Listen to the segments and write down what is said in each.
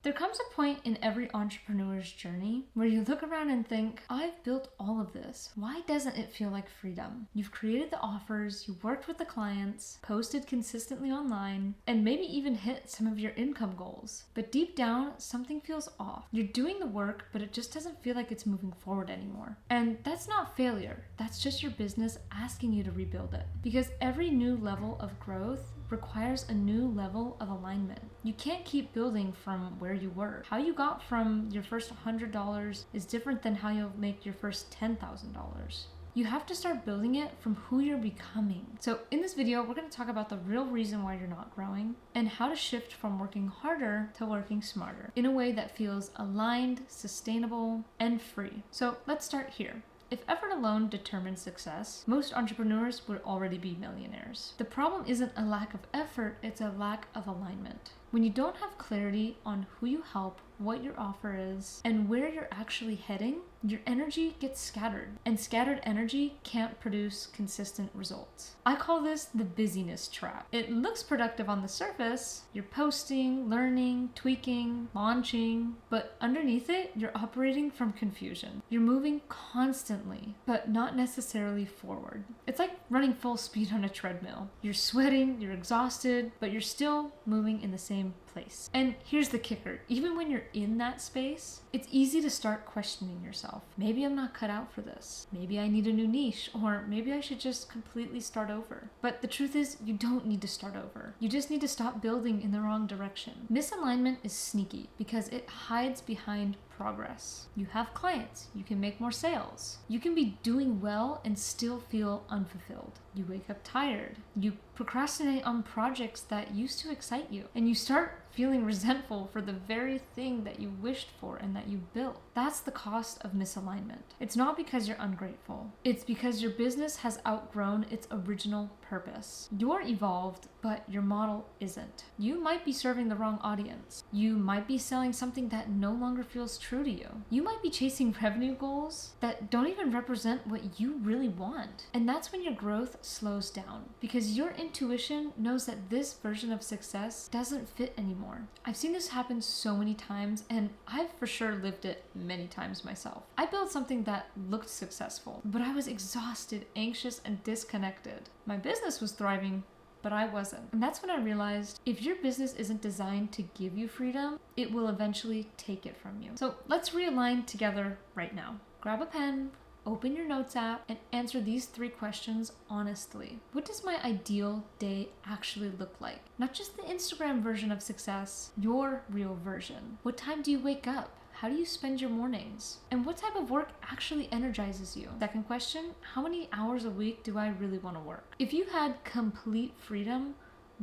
There comes a point in every entrepreneur's journey where you look around and think, I've built all of this. Why doesn't it feel like freedom? You've created the offers, you worked with the clients, posted consistently online, and maybe even hit some of your income goals. But deep down, something feels off. You're doing the work, but it just doesn't feel like it's moving forward anymore. And that's not failure. That's just your business asking you to rebuild it. Because every new level of growth requires a new level of alignment. You can't keep building from where you were. How you got from your first $100 is different than how you'll make your first $10,000. You have to start building it from who you're becoming. So in this video, we're going to talk about the real reason why you're not growing and how to shift from working harder to working smarter in a way that feels aligned, sustainable, and free. So let's start here. If effort alone determined success, most entrepreneurs would already be millionaires. The problem isn't a lack of effort, it's a lack of alignment. When you don't have clarity on who you help, what your offer is, and where you're actually heading, your energy gets scattered, and scattered energy can't produce consistent results. I call this the busyness trap. It looks productive on the surface. You're posting, learning, tweaking, launching, but underneath it, you're operating from confusion. You're moving constantly, but not necessarily forward. It's like running full speed on a treadmill. You're sweating, you're exhausted, but you're still moving in the same place. And here's the kicker. Even when you're in that space, it's easy to start questioning yourself. Maybe I'm not cut out for this. Maybe I need a new niche, or maybe I should just completely start over. But the truth is, you don't need to start over. You just need to stop building in the wrong direction. Misalignment is sneaky because it hides behind progress. You have clients, you can make more sales. You can be doing well and still feel unfulfilled. You wake up tired. You procrastinate on projects that used to excite you, and you start feeling resentful for the very thing that you wished for and that you built. That's the cost of misalignment. It's not because you're ungrateful. It's because your business has outgrown its original purpose. You're evolved, but your model isn't. You might be serving the wrong audience. You might be selling something that no longer feels true to you. You might be chasing revenue goals that don't even represent what you really want. And that's when your growth slows down, because your intuition knows that this version of success doesn't fit anymore. I've seen this happen so many times, and I've for sure lived it many times myself. I built something that looked successful, but I was exhausted, anxious, and disconnected. My business was thriving, but I wasn't. And that's when I realized if your business isn't designed to give you freedom, it will eventually take it from you. So let's realign together right now. Grab a pen, open your notes app, and answer these 3 questions honestly. What does my ideal day actually look like? Not just the Instagram version of success, your real version. What time do you wake up? How do you spend your mornings? And what type of work actually energizes you? Second question, how many hours a week do I really want to work? If you had complete freedom,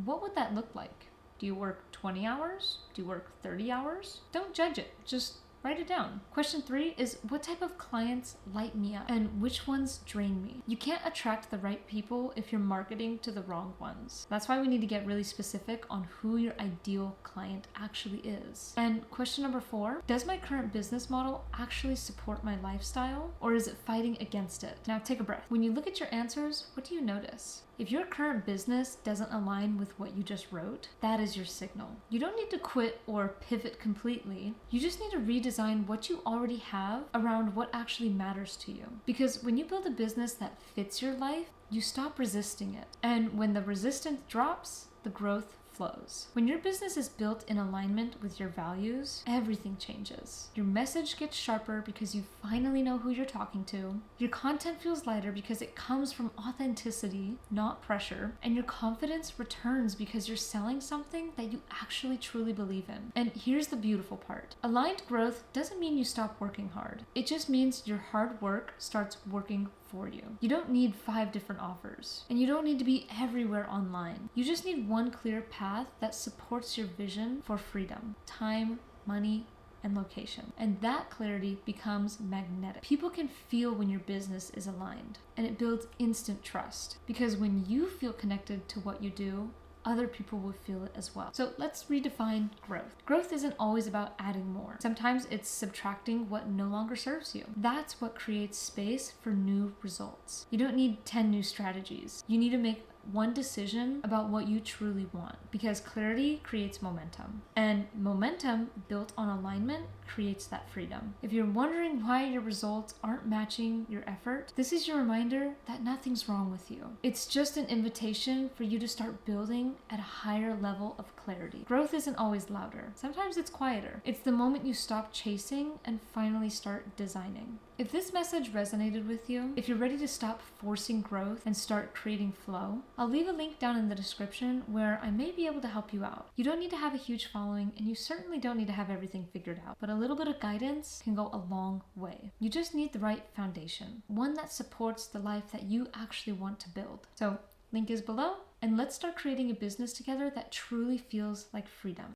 what would that look like? Do you work 20 hours? Do you work 30 hours? Don't judge it. Just write it down. Question 3 is, what type of clients light me up and which ones drain me? You can't attract the right people if you're marketing to the wrong ones. That's why we need to get really specific on who your ideal client actually is. And question number 4, does my current business model actually support my lifestyle, or is it fighting against it? Now take a breath. When you look at your answers, what do you notice? If your current business doesn't align with what you just wrote, that is your signal. You don't need to quit or pivot completely. You just need to redesign what you already have around what actually matters to you. Because when you build a business that fits your life, you stop resisting it. And when the resistance drops, the growth flows. When your business is built in alignment with your values, everything changes. Your message gets sharper because you finally know who you're talking to. Your content feels lighter because it comes from authenticity, not pressure. And your confidence returns because you're selling something that you actually truly believe in. And here's the beautiful part. Aligned growth doesn't mean you stop working hard. It just means your hard work starts working for you. You don't need 5 different offers, and you don't need to be everywhere online. You just need one clear path that supports your vision for freedom, time, money, and location. And that clarity becomes magnetic. People can feel when your business is aligned, and it builds instant trust, because when you feel connected to what you do, other people will feel it as well. So let's redefine growth. Growth isn't always about adding more. Sometimes it's subtracting what no longer serves you. That's what creates space for new results. You don't need 10 new strategies. You need to make one decision about what you truly want, because clarity creates momentum, and momentum built on alignment creates that freedom. If you're wondering why your results aren't matching your effort, this is your reminder that nothing's wrong with you. It's just an invitation for you to start building at a higher level of clarity. Growth isn't always louder. Sometimes it's quieter. It's the moment you stop chasing and finally start designing. If this message resonated with you, if you're ready to stop forcing growth and start creating flow, I'll leave a link down in the description where I may be able to help you out. You don't need to have a huge following, and you certainly don't need to have everything figured out, but a little bit of guidance can go a long way. You just need the right foundation, one that supports the life that you actually want to build. So, link is below, and let's start creating a business together that truly feels like freedom.